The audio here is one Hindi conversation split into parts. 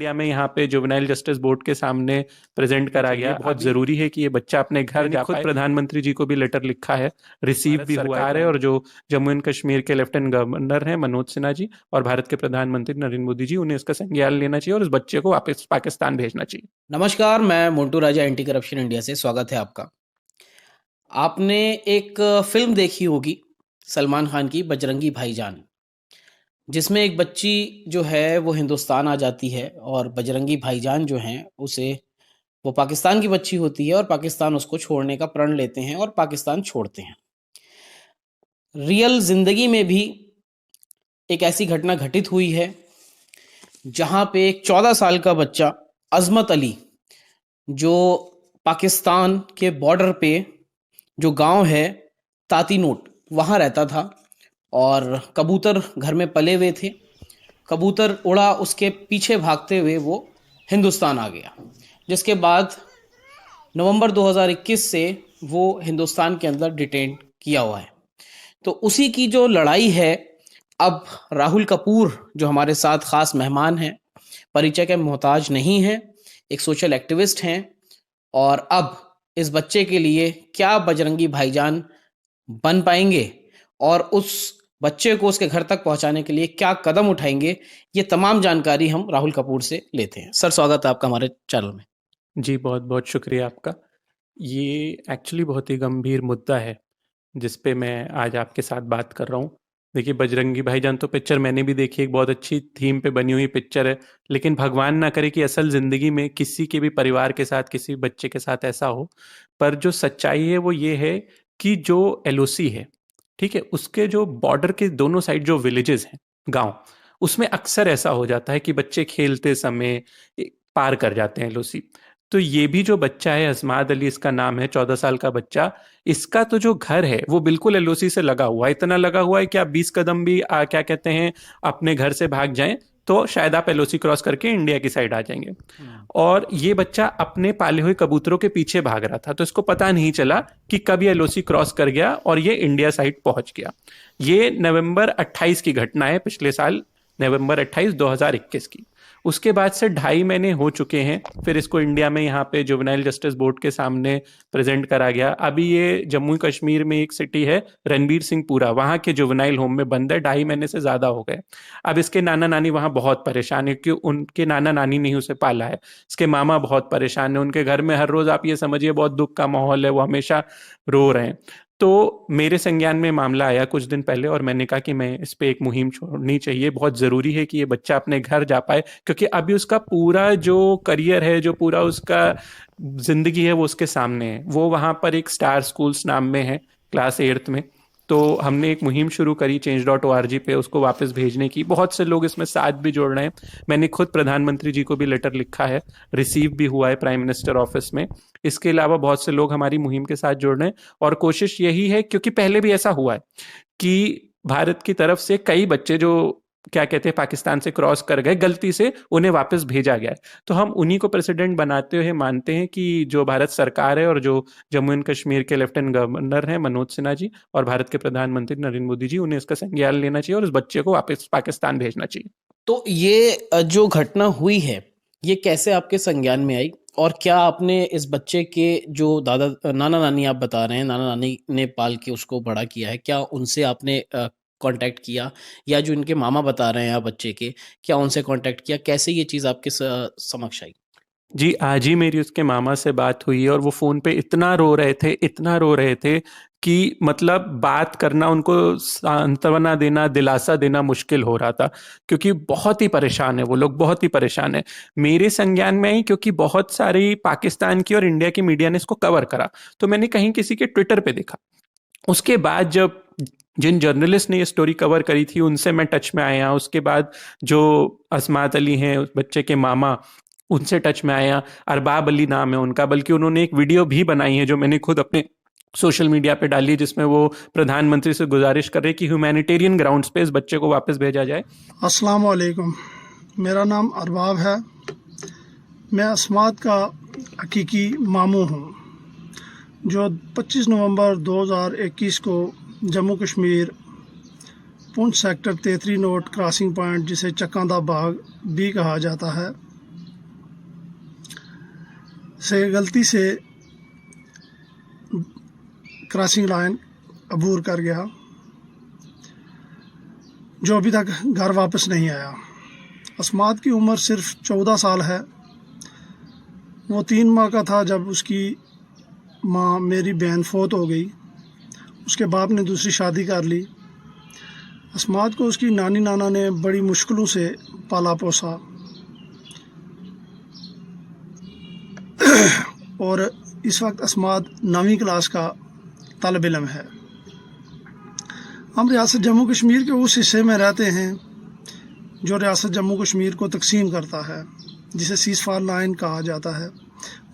इंडिया में यहाँ पे जुवेनाइल जस्टिस बोर्ड के सामने प्रेजेंट करा गया। बहुत जरूरी है कि ये बच्चा अपने घर जा पाए। खुद प्रधानमंत्री जी को भी लेटर लिखा है, रिसीव भी हुआ है, और जो जम्मू एंड कश्मीर के लेफ्टिनेंट गवर्नर हैं मनोज सिन्हा जी और भारत के प्रधानमंत्री नरेंद्र मोदी जी, उन्हें इसका संज्ञान लेना चाहिए और उस बच्चे को वापस पाकिस्तान भेजना चाहिए। नमस्कार, मैं मोन्टू राजा एंटी करप्शन इंडिया से स्वागत है आपका। आपने एक फिल्म देखी होगी सलमान खान की बजरंगी भाईजान, जिसमें एक बच्ची जो है वो हिंदुस्तान आ जाती है और बजरंगी भाईजान जो हैं उसे वो पाकिस्तान की बच्ची होती है और पाकिस्तान उसको छोड़ने का प्रण लेते हैं और पाकिस्तान छोड़ते हैं। रियल ज़िंदगी में भी एक ऐसी घटना घटित हुई है जहाँ पे एक 14 साल का बच्चा अज़मत अली, जो पाकिस्तान के बॉर्डर पे जो गांव है ताती नोट, वहाँ रहता था और कबूतर घर में पले हुए थे। कबूतर उड़ा, उसके पीछे भागते हुए वो हिंदुस्तान आ गया, जिसके बाद नवंबर 2021 से वो हिंदुस्तान के अंदर डिटेन किया हुआ है। तो उसी की जो लड़ाई है, अब राहुल कपूर जो हमारे साथ ख़ास मेहमान हैं, परिचय के मोहताज नहीं हैं, एक सोशल एक्टिविस्ट हैं, और अब इस बच्चे के लिए क्या बजरंगी भाईजान बन पाएंगे और उस बच्चे को उसके घर तक पहुंचाने के लिए क्या कदम उठाएंगे, ये तमाम जानकारी हम राहुल कपूर से लेते हैं। सर, स्वागत है आपका हमारे चैनल में। जी, बहुत बहुत शुक्रिया आपका। ये एक्चुअली बहुत ही गंभीर मुद्दा है जिस पे मैं आज आपके साथ बात कर रहा हूँ। देखिए, बजरंगी भाईजान तो पिक्चर मैंने भी देखी, एक बहुत अच्छी थीम पे बनी हुई पिक्चर है, लेकिन भगवान ना करे कि असल ज़िंदगी में किसी के भी परिवार के साथ, किसी बच्चे के साथ ऐसा हो। पर जो सच्चाई है वो ये है कि जो एलओसी है, ठीक है, उसके जो बॉर्डर के दोनों साइड जो विलेजेस हैं, गाँव, उसमें अक्सर ऐसा हो जाता है कि बच्चे खेलते समय पार कर जाते हैं एलओसी। तो ये भी जो बच्चा है, अज़मात अली इसका नाम है, 14 साल का बच्चा, इसका तो जो घर है वो बिल्कुल एलओसी से लगा हुआ है। इतना लगा हुआ है कि आप 20 कदम भी क्या कहते हैं अपने घर से भाग जाएं तो शायद आप एलओसी क्रॉस करके इंडिया की साइड आ जाएंगे। और ये बच्चा अपने पाले हुए कबूतरों के पीछे भाग रहा था, तो इसको पता नहीं चला कि कब ये एलओसी क्रॉस कर गया और ये इंडिया साइड पहुंच गया। ये नवंबर 28 की घटना है, पिछले साल नवंबर 28 2021 की। उसके बाद से 2.5 महीने हो चुके हैं, फिर इसको इंडिया में यहाँ पे जुवेनाइल जस्टिस बोर्ड के सामने प्रेजेंट करा गया। अभी ये जम्मू कश्मीर में एक सिटी है रणबीर सिंहपुरा, वहाँ के जुवेनाइल होम में बंद है, 2.5 महीने से ज़्यादा हो गए। अब इसके नाना नानी वहाँ बहुत परेशान है क्योंकि उनके नाना नानी ने उसे पाला है। इसके मामा बहुत परेशान है, उनके घर में हर रोज़ आप ये समझिए बहुत दुख का माहौल है, वो हमेशा रो रहे हैं। तो मेरे संज्ञान में मामला आया कुछ दिन पहले और मैंने कहा कि मैं इस पे एक मुहिम छोड़नी चाहिए, बहुत ज़रूरी है कि ये बच्चा अपने घर जा पाए, क्योंकि अभी उसका पूरा जो करियर है, जो पूरा उसका ज़िंदगी है वो उसके सामने है। वो वहाँ पर एक स्टार स्कूल्स नाम में है, क्लास 8th में। तो हमने एक मुहिम शुरू करी change.org पे उसको वापस भेजने की। बहुत से लोग इसमें साथ भी जोड़ रहे हैं। मैंने खुद प्रधानमंत्री जी को भी लेटर लिखा है, रिसीव भी हुआ है प्राइम मिनिस्टर ऑफिस में। इसके अलावा बहुत से लोग हमारी मुहिम के साथ जुड़ रहे हैं और कोशिश यही है, क्योंकि पहले भी ऐसा हुआ है कि भारत की तरफ से कई बच्चे जो क्या कहते हैं पाकिस्तान से क्रॉस कर गए, गलती से उन्हें वापस भेजा गया है। तो हम उन्हीं को प्रेसिडेंट बनाते हुए मानते हैं कि जो भारत सरकार है और जो जम्मू एंड कश्मीर के लेफ्टिनेंट गवर्नर हैं मनोज सिन्हा जी और भारत के प्रधानमंत्री नरेंद्र मोदी जी, उन्हें इसका संज्ञान लेना चाहिए और उस बच्चे को वापस पाकिस्तान भेजना चाहिए। तो ये जो घटना हुई है, ये कैसे आपके संज्ञान में आई, और क्या आपने इस बच्चे के जो नाना नानी आप बता रहे हैं, नाना नानी ने पाल के उसको बड़ा किया है, क्या उनसे आपने कांटेक्ट किया, या जो इनके मामा बता रहे हैं आप बच्चे के, क्या उनसे कांटेक्ट किया? कैसे ये चीज़ आपके समक्ष आई? जी, आज ही मेरी उसके मामा से बात हुई और वो फ़ोन पे इतना रो रहे थे, इतना रो रहे थे कि मतलब बात करना, उनको सांत्वना देना, दिलासा देना मुश्किल हो रहा था, क्योंकि बहुत ही परेशान है वो लोग, बहुत ही परेशान है। मेरे संज्ञान में आई क्योंकि बहुत सारी पाकिस्तान की और इंडिया की मीडिया ने इसको कवर करा, तो मैंने कहीं किसी के ट्विटर पे देखा। उसके बाद जब जिन जर्नलिस्ट ने ये स्टोरी कवर करी थी उनसे मैं टच में आया, उसके बाद जो अज़मात अली हैं उस बच्चे के मामा, उनसे टच में आया। अरबाब अली नाम है उनका, बल्कि उन्होंने एक वीडियो भी बनाई है जो मैंने खुद अपने सोशल मीडिया पे डाली, जिसमें वो प्रधानमंत्री से गुजारिश कर रहे कि ह्यूमैनिटेरियन ग्राउंड्स पे इस बच्चे को वापस भेजा जाए। अस्सलाम वालेकुम, मेरा नाम अरबाब है। मैं अज़मात का हकीकी मामू हूँ, जो 25 नवंबर 2021 को Jammu Kashmir Poonch sector 33 note crossing point, जिसे चक्का दा बाग भी कहा जाता है, से गलती से क्रॉसिंग लाइन अबूर कर गया, जो अभी तक घर वापस नहीं आया। अस्मात की उम्र सिर्फ 14 साल है। वो 3 माह का था जब उसकी माँ मेरी बहन फौत हो गई। उसके बाप ने दूसरी शादी कर ली। अस्मात को उसकी नानी नाना ने बड़ी मुश्किलों से पाला पोसा और इस वक्त अस्मात 9वीं क्लास का तालिब इल्म है। हम रियासत जम्मू कश्मीर के उस हिस्से में रहते हैं जो रियासत जम्मू कश्मीर को तकसीम करता है, जिसे सीज़फायर लाइन कहा जाता है।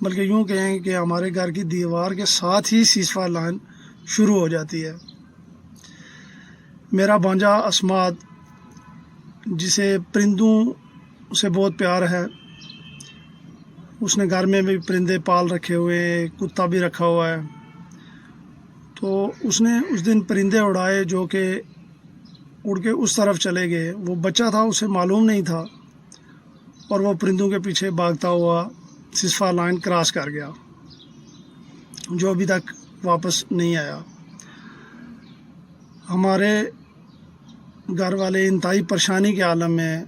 बल्कि यूँ कहें कि हमारे घर की दीवार के साथ ही सीज़फायर लाइन शुरू हो जाती है। मेरा भांजा अस्मात, जिसे परिंदों से बहुत प्यार है, उसने घर में भी परिंदे पाल रखे हुए हैं, कुत्ता भी रखा हुआ है। तो उसने उस दिन परिंदे उड़ाए जो कि उड़ के उस तरफ चले गए। वो बच्चा था, उसे मालूम नहीं था और वो परिंदों के पीछे भागता हुआ सीज़फायर लाइन क्रॉस कर गया, जो अभी तक वापस नहीं आया। हमारे घर वाले इंतहाई परेशानी के आलम में।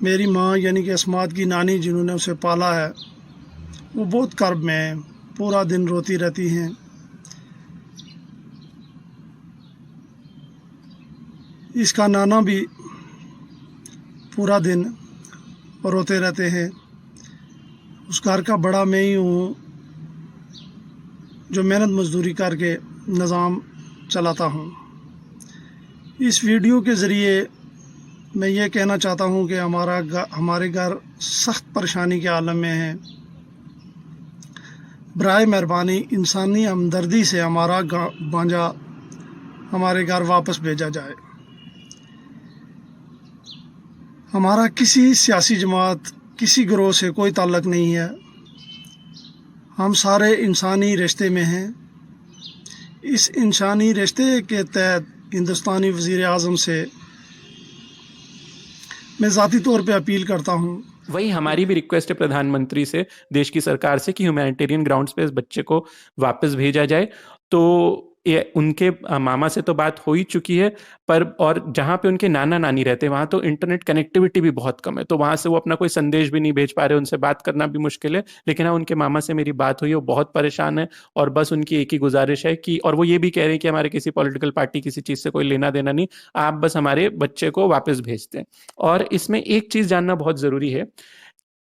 मेरी माँ यानी कि अस्मात की नानी, जिन्होंने उसे पाला है, वो बहुत कर्ब में है, पूरा दिन रोती रहती हैं। इसका नाना भी पूरा दिन रोते रहते हैं। उस घर का बड़ा मैं ही हूँ जो मेहनत मजदूरी करके निज़ाम चलाता हूँ। इस वीडियो के ज़रिए मैं ये कहना चाहता हूँ कि हमारे घर सख्त परेशानी के आलम में है। बराए मेहरबानी इंसानी हमदर्दी से हमारा भांजा हमारे घर वापस भेजा जाए। हमारा किसी सियासी जमात, किसी गिरोह से कोई ताल्लुक़ नहीं है। हम सारे इंसानी रिश्ते में हैं। इस इंसानी रिश्ते के तहत हिंदुस्तानी वज़ीर आज़म से मैं ज़ाती तौर पे अपील करता हूँ। वही हमारी भी रिक्वेस्ट है प्रधानमंत्री से, देश की सरकार से, कि ह्यूमैनिटेरियन ग्राउंड्स पे इस बच्चे को वापस भेजा जाए। तो ये उनके मामा से तो बात हो ही चुकी है, पर और जहाँ पे उनके नाना नानी रहते हैं वहाँ तो इंटरनेट कनेक्टिविटी भी बहुत कम है, तो वहाँ से वो अपना कोई संदेश भी नहीं भेज पा रहे, उनसे बात करना भी मुश्किल है। लेकिन हाँ, उनके मामा से मेरी बात हुई, वो बहुत परेशान है और बस उनकी एक ही गुजारिश है कि, और वो ये भी कह रहे हैं कि हमारे किसी पॉलिटिकल पार्टी, किसी चीज़ से कोई लेना देना नहीं, आप बस हमारे बच्चे को वापस भेज दें। और इसमें एक चीज़ जानना बहुत ज़रूरी है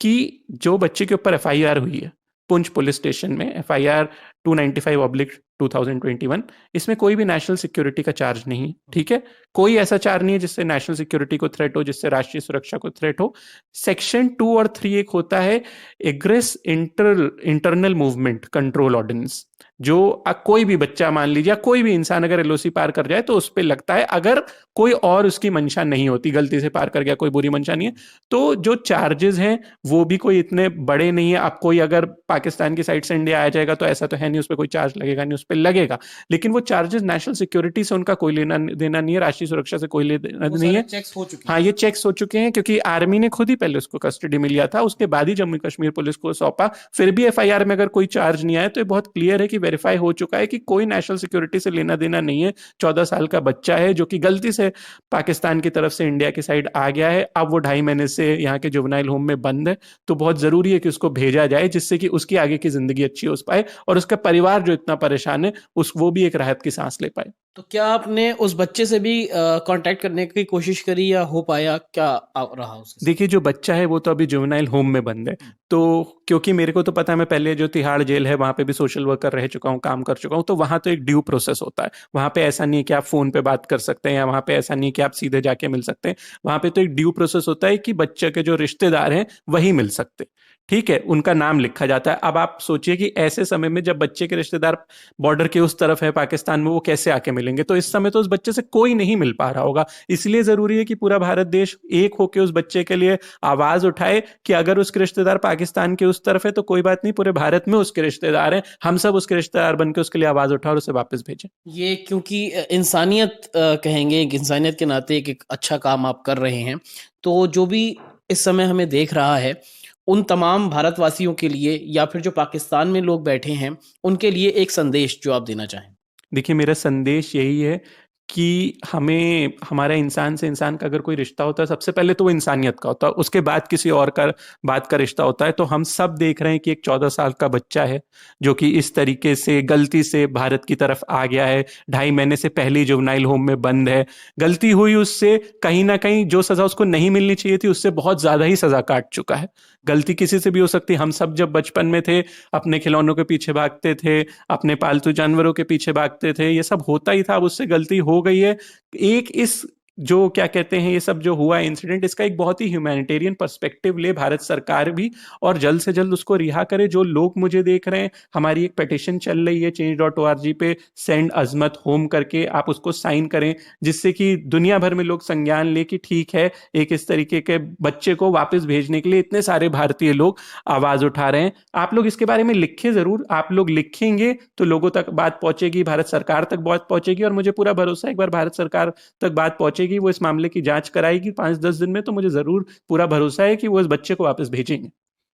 कि जो बच्चे के ऊपर एफआईआर हुई है पुंछ पुलिस स्टेशन में, एफआईआर 295/2021, इसमें कोई भी नेशनल सिक्योरिटी का चार्ज नहीं है। ठीक है, कोई ऐसा चार्ज नहीं है जिससे नेशनल सिक्योरिटी को थ्रेट हो, जिससे राष्ट्रीय सुरक्षा को थ्रेट हो। सेक्शन 2 और 3 एक होता है egress internal movement control ordinance, जो कोई भी बच्चा, मान लीजिए कोई भी इंसान अगर एलओसी पार कर जाए तो उस पर लगता है, अगर कोई और उसकी मंशा नहीं होती, गलती से पार कर गया, कोई बुरी मंशा नहीं है, तो जो चार्जेस हैं वो भी कोई इतने बड़े नहीं है। आप कोई अगर पाकिस्तान की साइड से इंडिया आ जाएगा तो ऐसा तो है नहीं, उस पर कोई चार्ज लगेगा नहीं, उस पर लगेगा, लेकिन वो चार्जेस नेशनल सिक्योरिटी से उनका कोई लेना देना नहीं है, राष्ट्रीय सुरक्षा से कोई लेना नहीं है। चेक्स हो चुके हाँ, ये चेक्स हो चुके हैं, क्योंकि आर्मी ने खुद ही पहले उसको कस्टडी में लिया था, उसके बाद ही जम्मू कश्मीर पुलिस को सौंपा। फिर भी एफआईआर में अगर कोई चार्ज नहीं आया तो ये बहुत क्लियर है कि वेरीफाई हो चुका है कि कोई नेशनल सिक्योरिटी से लेना देना नहीं है। 14 साल का बच्चा है जो कि गलती से पाकिस्तान की तरफ से इंडिया की साइड आ गया है, अब वो 2.5 महीने से यहाँ के जुवेनाइल होम में बंद है। तो बहुत जरूरी है कि उसको भेजा जाए, जिससे कि उसकी आगे की जिंदगी अच्छी हो पाए और उसका परिवार जो इतना परेशान है वो भी एक राहत की सांस ले पाए। तो क्या आपने उस बच्चे से भी कांटेक्ट करने की कोशिश करी या हो पाया, क्या रहा उसके? देखिए, जो बच्चा है वो तो अभी जुवेनाइल होम में बंद है, तो क्योंकि मेरे को तो पता है, मैं पहले जो तिहाड़ जेल है वहाँ पे भी सोशल वर्कर रह चुका हूँ, काम कर चुका हूँ, तो वहाँ तो एक ड्यू प्रोसेस होता है। वहाँ पे ऐसा नहीं है कि आप फोन पे बात कर सकते हैं, या वहाँ पे ऐसा नहीं है कि आप सीधे जाके मिल सकते हैं। वहाँ पे तो एक ड्यू प्रोसेस होता है कि बच्चे के जो रिश्तेदार हैं वही मिल सकते, ठीक है, उनका नाम लिखा जाता है। अब आप सोचिए कि ऐसे समय में जब बच्चे के रिश्तेदार बॉर्डर के उस तरफ है पाकिस्तान में, वो कैसे आके मिलेंगे? तो इस समय तो उस बच्चे से कोई नहीं मिल पा रहा होगा। इसलिए जरूरी है कि पूरा भारत देश एक होकर उस बच्चे के लिए आवाज उठाए कि अगर उसके रिश्तेदार पाकिस्तान के उस तरफ है तो कोई बात नहीं, पूरे भारत में उसके रिश्तेदार हैं, हम सब उसके रिश्तेदार बनकर उसके लिए आवाज उठाए और उसे वापस भेजें। ये क्योंकि इंसानियत कहेंगे, इंसानियत के नाते एक अच्छा काम आप कर रहे हैं, तो जो भी इस समय हमें देख रहा है उन तमाम भारतवासियों के लिए या फिर जो पाकिस्तान में लोग बैठे हैं उनके लिए एक संदेश जो आप देना चाहें? देखिए, मेरा संदेश यही है कि हमें हमारा इंसान से इंसान का अगर कोई रिश्ता होता है, सबसे पहले तो वो इंसानियत का होता है, उसके बाद किसी और का बात का रिश्ता होता है। तो हम सब देख रहे हैं कि एक 14 साल का बच्चा है जो कि इस तरीके से गलती से भारत की तरफ आ गया है, 2.5 महीने से पहले ही जुवेनाइल होम में बंद है। गलती हुई उससे, कहीं ना कहीं जो सजा उसको नहीं मिलनी चाहिए थी उससे बहुत ज्यादा ही सजा काट चुका है। गलती किसी से भी हो सकती है। हम सब जब बचपन में थे अपने खिलौनों के पीछे भागते थे, अपने पालतू जानवरों के पीछे भागते थे, ये सब होता ही था। अब उससे गलती हो गई है। एक इस जो क्या कहते हैं, ये सब जो हुआ इंसिडेंट, इसका एक बहुत ही ह्यूमैनिटेरियन पर्सपेक्टिव ले भारत सरकार भी, और जल्द से जल्द उसको रिहा करे। जो लोग मुझे देख रहे हैं, हमारी एक पिटिशन चल रही है change.org पे, सेंड अजमत होम करके, आप उसको साइन करें, जिससे कि दुनिया भर में लोग संज्ञान ले कि ठीक है, एक इस तरीके के बच्चे को वापस भेजने के लिए इतने सारे भारतीय लोग आवाज उठा रहे हैं। आप लोग इसके बारे में लिखें जरूर। आप लोग लिखेंगे तो लोगों तक बात पहुंचेगी, भारत सरकार तक बात पहुंचेगी, और मुझे पूरा भरोसा है एक बार भारत सरकार तक बात पहुंचेगी, वो इस मामले की जांच कराएगी 5-10 दिन में, तो मुझे जरूर पूरा भरोसा है कि वो इस बच्चे को वापस भेजेंगे।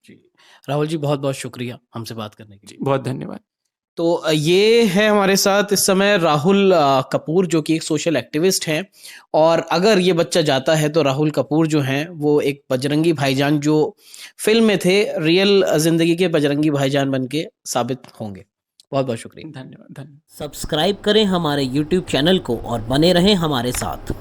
जी, राहुल जी बहुत बहुत शुक्रिया हमसे बात करने के लिए। बहुत धन्यवाद। तो ये है हमारे साथ इस समय राहुल कपूर, जो कि एक सोशल एक्टिविस्ट हैं, और अगर ये बच्चा जाता है तो राहुल कपूर जो हैं वो एक बजरंगी भाईजान जो फिल्म में थे, रियल जिंदगी के बजरंगी भाईजान बन के साबित होंगे। बहुत बहुत शुक्रिया। धन्यवाद। सब्सक्राइब करें हमारे YouTube चैनल को और बने रहें हमारे साथ।